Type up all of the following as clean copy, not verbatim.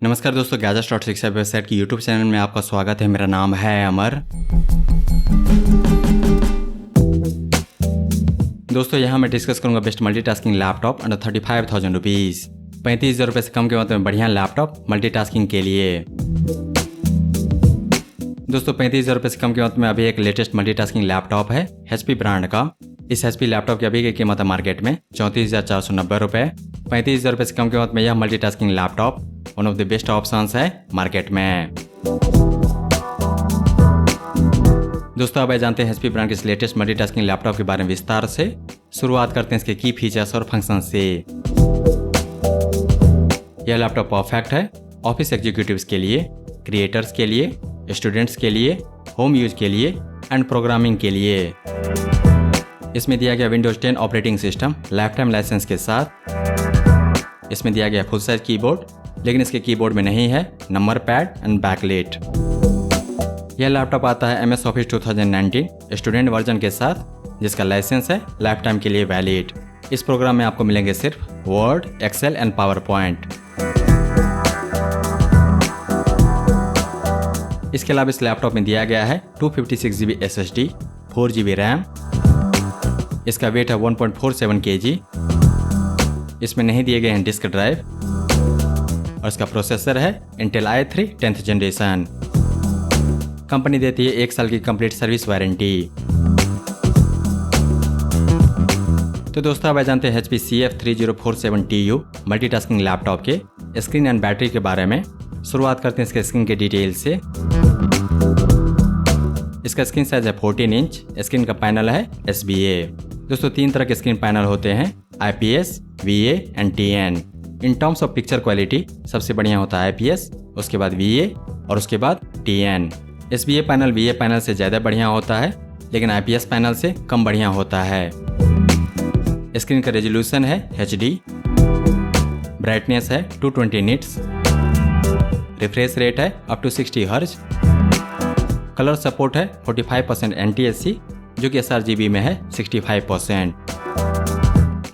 नमस्कार दोस्तों, Gadgets.शिक्षा वेबसाइट की यूट्यूब चैनल में आपका स्वागत है। मेरा नाम है अमर। दोस्तों यहाँ मैं डिस्कस करूंगा best multitasking laptop under 35,000 rupees. 35,000 रुपये से कम कीमत में बढ़िया लैपटॉप मल्टीटास्किंग के लिए। दोस्तों 35,000 रुपये से कम कीमत में अभी एक लेटेस्ट मल्टीटास्किंग लैपटॉप है HP ब्रांड का। इस HP लैपटॉप की अभी की कीमत है मार्केट में 34,490 रुपये। 35,000 रुपये से कम कीमत में यह multitasking laptop one of the best options है मार्केट में। दोस्तों अब जानते हैं HP ब्रांड के इस लेटेस्ट मल्टीटास्किंग लैपटॉप के बारे में विस्तार से। शुरुआत करते हैं इसके की फीचर्स और फंक्शन से। यह लैपटॉप परफेक्ट है ऑफिस एग्जीक्यूटिव्स के लिए, क्रिएटर्स के लिए, स्टूडेंट्स के लिए, होम यूज के लिए एंड प्रोग्रामिंग के लिए। इसमें दिया गया Windows 10 operating system life time license के साथ। इसमें दिया गया फुल साइज कीबोर्ड, लेकिन इसके कीबोर्ड में नहीं है नंबर पैड एंड बैकलाइट। यह लैपटॉप आता है MS Office 2019 स्टूडेंट वर्जन के साथ, जिसका लाइसेंस है लाइफ टाइम के लिए वैलिड। इस प्रोग्राम में आपको मिलेंगे सिर्फ Word, Excel and PowerPoint. इसके अलावा इस लैपटॉप में दिया गया है 256 GB SSD, 4 GB रैम। इसका वेट है 1.47 kg। इसमें नहीं दिए गए हैं डिस्क ड्राइव और इसका प्रोसेसर है Intel i3 10th generation. Company देती है 1 साल की कंप्लीट सर्विस वारंटी। तो दोस्तों अब जानते हैं HP CF3047TU मल्टीटास्किंग लैपटॉप के स्क्रीन एंड बैटरी के बारे में। शुरुआत करते हैं इसके स्क्रीन के डिटेल से। इसका स्क्रीन साइज है 14 इंच। स्क्रीन का पैनल है SBA। दोस्तों 3 तरह के स्क्रीन पैनल होते हैं, IPS, VA and TN। In terms of picture quality सबसे बढ़िया होता है IPS, उसके बाद VA और उसके बाद TN। SBA panel VA panel से ज़्यादा बढ़िया होता है, लेकिन IPS पैनल से कम बढ़िया होता है। स्क्रीन का रेजोल्यूशन है HD, ब्राइटनेस है 220 निट्स, रिफ्रेश रेट है up to 60 hertz, colour support है 45% NTSC, जो कि sRGB में है 65%।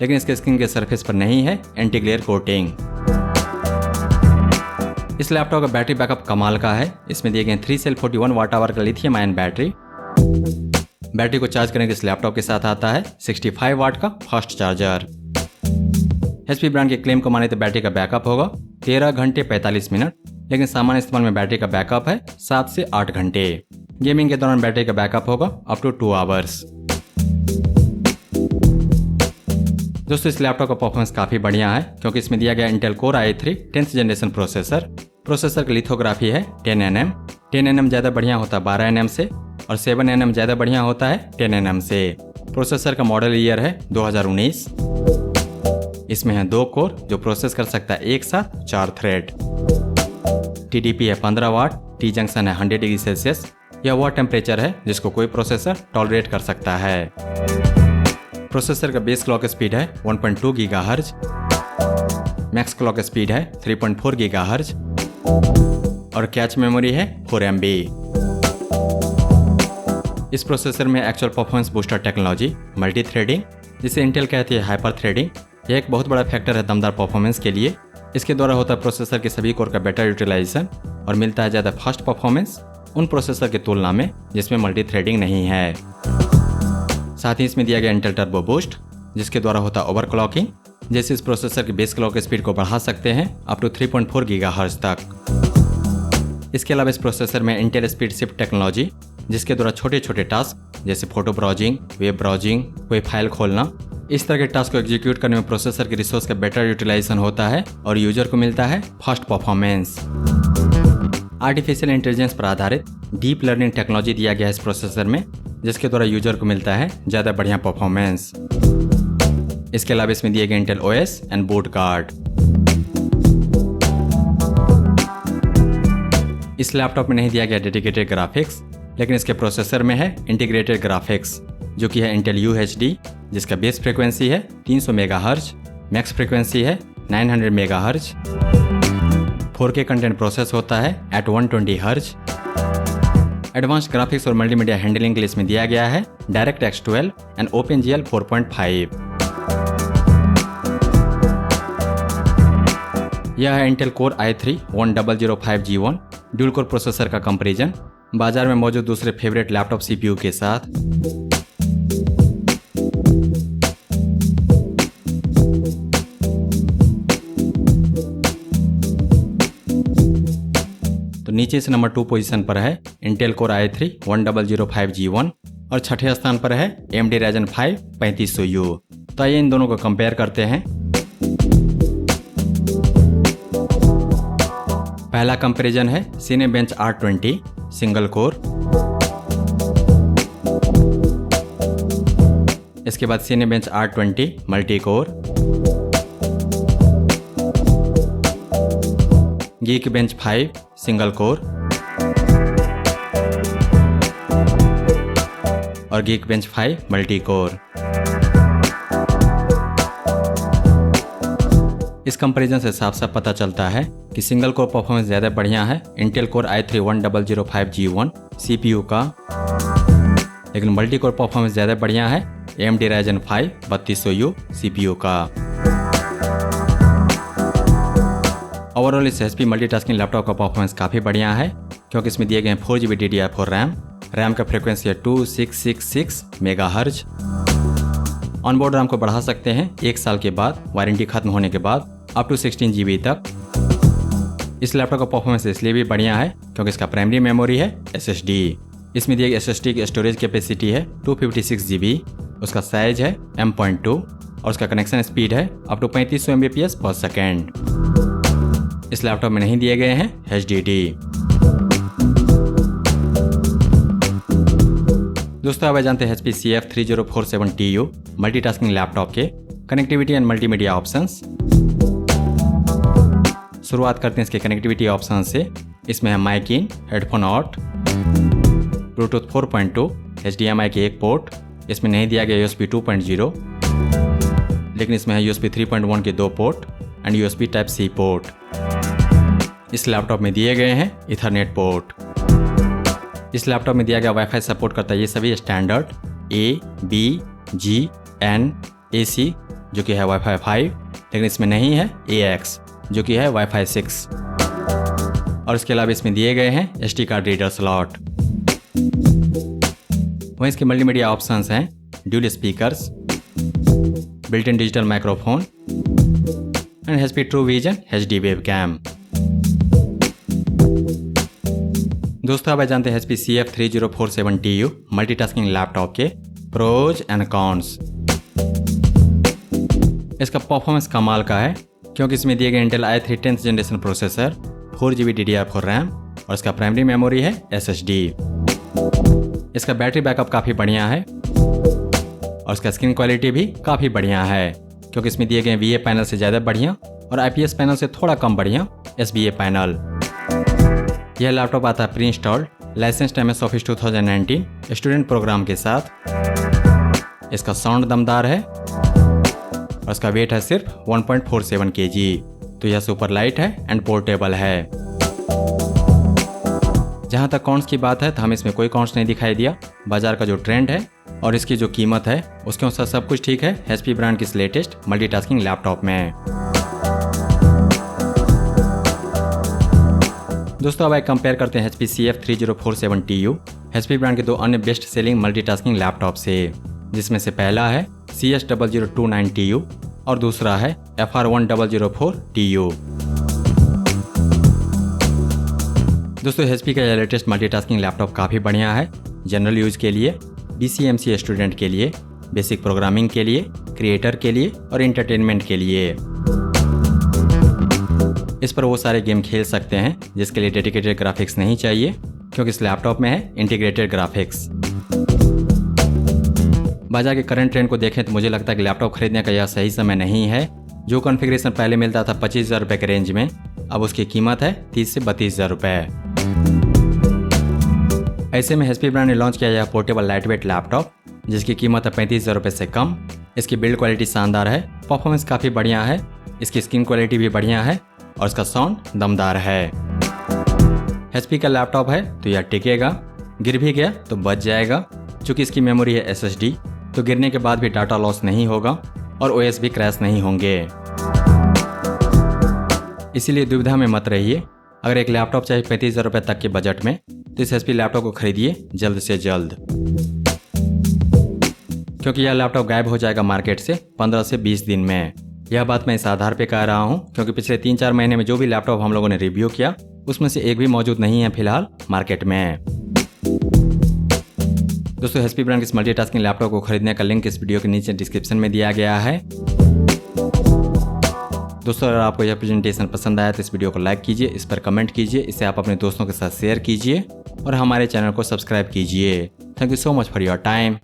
लेकिन इसके स्क्रीन के सरफेस पर नहीं है एंटी ग्लेयर कोटिंग। इस लैपटॉप का बैटरी बैकअप कमाल का है। इसमें दिए गए 3 सेल 41 वाट आवर का लिथियम आयन बैटरी। बैटरी को चार्ज करने के इस लैपटॉप के साथ आता है 65 वाट का फास्ट चार्जर। HP ब्रांड के क्लेम को माने तो बैटरी का बैकअप होगा 13 घंटे 45 मिनट, लेकिन सामान्य इस्तेमाल में बैटरी का बैकअप है 7 से 8 घंटे। गेमिंग के दौरान बैटरी का बैकअप होगा अप टू 2 आवर्स। दोस्तों इस लैपटॉप का परफॉर्मेंस काफ़ी बढ़िया है, क्योंकि इसमें दिया गया Intel Core i3 10th generation processor की लिथोग्राफी है 10 nm। 10 nm ज़्यादा बढ़िया होता है 12 nm से, और 7 nm ज़्यादा बढ़िया होता है 10 nm से। प्रोसेसर का मॉडल ईयर है 2019। इसमें है 2 कोर जो प्रोसेस कर सकता है एक साथ 4 थ्रेड। TDP है 15 वाट, T जंक्शन है 100 डिग्री सेल्सियस। यह वह टेम्परेचर है जिसको कोई प्रोसेसर टॉलरेट कर सकता है। प्रोसेसर का बेस क्लॉक स्पीड है 1.2 GHz, मैक्स क्लॉक स्पीड है 3.4 GHz और कैच मेमोरी है 4 MB। इस प्रोसेसर में actual performance booster technology, multi threading, जिसे इंटेल कहती है हाइपर थ्रेडिंग, यह एक बहुत बड़ा फैक्टर है दमदार परफॉर्मेंस के लिए। इसके द्वारा होता है प्रोसेसर के सभी कोर का बेटर यूटिलाइजेशन और मिलता है ज़्यादा फास्ट परफॉर्मेंस उन प्रोसेसर की तुलना में जिसमें मल्टी थ्रेडिंग नहीं है। साथ ही इसमें दिया गया इंटेल टर्बो बूस्ट, जिसके द्वारा होता है ओवरक्लॉकिंग, जैसे इस प्रोसेसर की बेस क्लॉक स्पीड को बढ़ा सकते हैं अप टू 3.4 GHz तक। इसके अलावा इस प्रोसेसर में इंटेल स्पीड शिफ्ट टेक्नोलॉजी, जिसके द्वारा छोटे छोटे टास्क जैसे फोटो ब्राउजिंग, वेब ब्राउजिंग, कोई फाइल खोलना, इस तरह के टास्क को एग्जीक्यूट करने में प्रोसेसर के रिसोर्स का बेटर यूटिलाइजेशन होता है और यूजर को मिलता है फास्ट परफॉर्मेंस। आर्टिफिशियल इंटेलिजेंस पर आधारित डीप लर्निंग टेक्नोलॉजी दिया गया है इस प्रोसेसर में, जिसके द्वारा यूजर को मिलता है ज़्यादा बढ़िया परफॉर्मेंस। इसके अलावा इसमें दिए गए Intel OS and boot card. इस लैपटॉप में नहीं दिया गया डेडिकेटेड ग्राफिक्स, लेकिन इसके प्रोसेसर में है इंटीग्रेटेड ग्राफिक्स, जो कि है इंटेल UHD, जिसका बेस फ्रीक्वेंसी है 300 MHz, मैक्स फ्रीक्वेंसी है 900 MHz। 4K कंटेंट प्रोसेस होता है एट 120 Hz। एडवांस ग्राफिक्स और मल्टीमीडिया हैंडलिंग के लिए इसमें दिया गया है DirectX 12 एंड OpenGL 4.5। यह है Intel core i3 1005G1 dual core processor का कंपैरिजन बाजार में मौजूद दूसरे फेवरेट लैपटॉप CPU के साथ। तो नीचे से नंबर 2 पोजीशन पर है इंटेल कोर i3 1005G1 और छठे स्थान पर है AMD Ryzen 5 3500U। तो आइए इन दोनों को कंपेयर करते हैं। पहला कंपैरिजन है Cinebench R20 सिंगल कोर, इसके बाद Cinebench R20 multi core, Geekbench 5 single core और Geekbench 5 मल्टी कोर। इस कंपैरिजन से साफ साफ पता चलता है कि सिंगल कोर परफॉर्मेंस ज़्यादा बढ़िया है Intel core i3 1005G1 CPU का, लेकिन मल्टी कोर परफॉर्मेंस ज़्यादा बढ़िया है AMD Ryzen 5 3200U CPU का। ओवरऑल इस HP मल्टीटास्किंग लैपटॉप का परफॉर्मेंस काफ़ी बढ़िया है क्योंकि इसमें दिए गए 4GB DDR4 रैम का फ्रिक्वेंसी है 2666 मेगाहर्ट्ज। ऑनबोर्ड रैम को बढ़ा सकते हैं 1 साल के बाद वारंटी खत्म होने के बाद अप टू 16GB तक। इस लैपटॉप का परफॉर्मेंस इसलिए भी बढ़िया है क्योंकि इसका प्राइमरी मेमोरी है SSD। इसमें दिए गए SSD की स्टोरेज कैपेसिटी है 256GB, उसका साइज है M.2 और उसका कनेक्शन स्पीड है अप टू 3500 Mbps पर सेकेंड। इस लैपटॉप में नहीं दिए गए हैं HDD। दोस्तों अब जानते हैं HP CF3047TU मल्टीटास्किंग लैपटॉप के कनेक्टिविटी एंड मल्टीमीडिया ऑप्शंस। शुरुआत करते हैं इसके कनेक्टिविटी ऑप्शन से। इसमें है mic in, headphone out, Bluetooth 4.2, HDMI के एक पोर्ट, इसमें नहीं दिया गया USB 2.0, लेकिन इसमें है USB 3.1 के 2 port and USB Type-C port. इस लैपटॉप में दिए गए हैं इथरनेट पोर्ट। इस लैपटॉप में दिया गया वाईफाई सपोर्ट करता है ये सभी standard A, B, G, N, AC जो कि है वाईफाई 5, लेकिन इसमें नहीं है AX जो कि है वाईफाई 6। और इसके अलावा इसमें दिए गए हैं SD कार्ड रीडर स्लॉट। वहीं इसके मल्टीमीडिया ऑप्शंस हैं dual speakers, built in digital microphone and HP true vision HD webcam. दोस्तों अब जानते हैं HP CF3047TU मल्टीटास्किंग लैपटॉप के प्रोज एंड कॉन्स। इसका परफॉर्मेंस कमाल का है क्योंकि इसमें दिए गए Intel i3 10th generation processor, 4GB DDR4 RAM और इसका प्राइमरी मेमोरी है SSD। इसका बैटरी बैकअप काफ़ी बढ़िया है और इसका स्क्रीन क्वालिटी भी काफ़ी बढ़िया है क्योंकि इसमें दिए गए VA पैनल से ज़्यादा बढ़िया और IPS पैनल से थोड़ा कम बढ़िया SBA पैनल। यह लैपटॉप आता है preinstalled licensed MS Office 2019 student program के साथ। इसका साउंड दमदार है और इसका वेट है सिर्फ 1.47 kg, तो यह सुपर लाइट है एंड पोर्टेबल है। जहाँ तक कॉन्स की बात है तो हमें इसमें कोई कॉन्स नहीं दिखाई दिया। बाजार का जो ट्रेंड है और इसकी जो कीमत है उसके अनुसार सब कुछ ठीक है HP ब्रांड की इस लेटेस्ट मल्टीटास्किंग लैपटॉप में। दोस्तों अब कंपेयर करते हैं HP CF3047TU HP ब्रांड के 2 अन्य बेस्ट सेलिंग मल्टीटास्किंग लैपटॉप से, जिसमें से पहला है CS0029TU और दूसरा है FR1004TU। दोस्तों HP का यह लेटेस्ट मल्टीटास्किंग लैपटॉप काफ़ी बढ़िया है जनरल यूज के लिए, BCMC स्टूडेंट के लिए, बेसिक प्रोग्रामिंग के लिए, क्रिएटर के लिए और एंटरटेनमेंट के लिए। इस पर वो सारे गेम खेल सकते हैं जिसके लिए डेडिकेटेड ग्राफिक्स नहीं चाहिए क्योंकि इस लैपटॉप में है इंटीग्रेटेड ग्राफिक्स। बाजार के करंट ट्रेंड को देखें तो मुझे लगता है कि लैपटॉप खरीदने का यह सही समय नहीं है। जो कॉन्फ़िगरेशन पहले मिलता था 25,000 रुपये के रेंज में, अब उसकी कीमत है 30 से 32,000 रुपये। ऐसे में HP ब्रांड ने लॉन्च किया यह पोर्टेबल लाइटवेट लैपटॉप जिसकी कीमत है 35,000 रुपये से कम। इसकी बिल्ड क्वालिटी शानदार है, परफॉर्मेंस काफ़ी बढ़िया है, इसकी स्क्रीन क्वालिटी भी बढ़िया है और इसका साउंड दमदार है। HP का लैपटॉप है तो यह टिकेगा, गिर भी गया तो बच जाएगा। चूँकि इसकी मेमोरी है SSD तो गिरने के बाद भी डाटा लॉस नहीं होगा और OS भी क्रैश नहीं होंगे। इसीलिए दुविधा में मत रहिए। अगर एक लैपटॉप चाहिए 35,000 रुपये तक के बजट में तो इस HP लैपटॉप को खरीदिए जल्द से जल्द, क्योंकि यह लैपटॉप गायब हो जाएगा मार्केट से 15 से 20 दिन में। यह बात मैं इस आधार पे कह रहा हूँ क्योंकि पिछले 3-4 महीने में जो भी लैपटॉप हम लोगों ने रिव्यू किया उसमें से एक भी मौजूद नहीं है फिलहाल मार्केट में। दोस्तों HP ब्रांड के इस मल्टीटास्किंग लैपटॉप को खरीदने का लिंक इस वीडियो के नीचे डिस्क्रिप्शन में दिया गया है। दोस्तों अगर आपको यह प्रेजेंटेशन पसंद आया तो इस वीडियो को लाइक कीजिए, इस पर कमेंट कीजिए, इसे आप अपने दोस्तों के साथ शेयर कीजिए और हमारे चैनल को सब्सक्राइब कीजिए। Thank you so much for your time.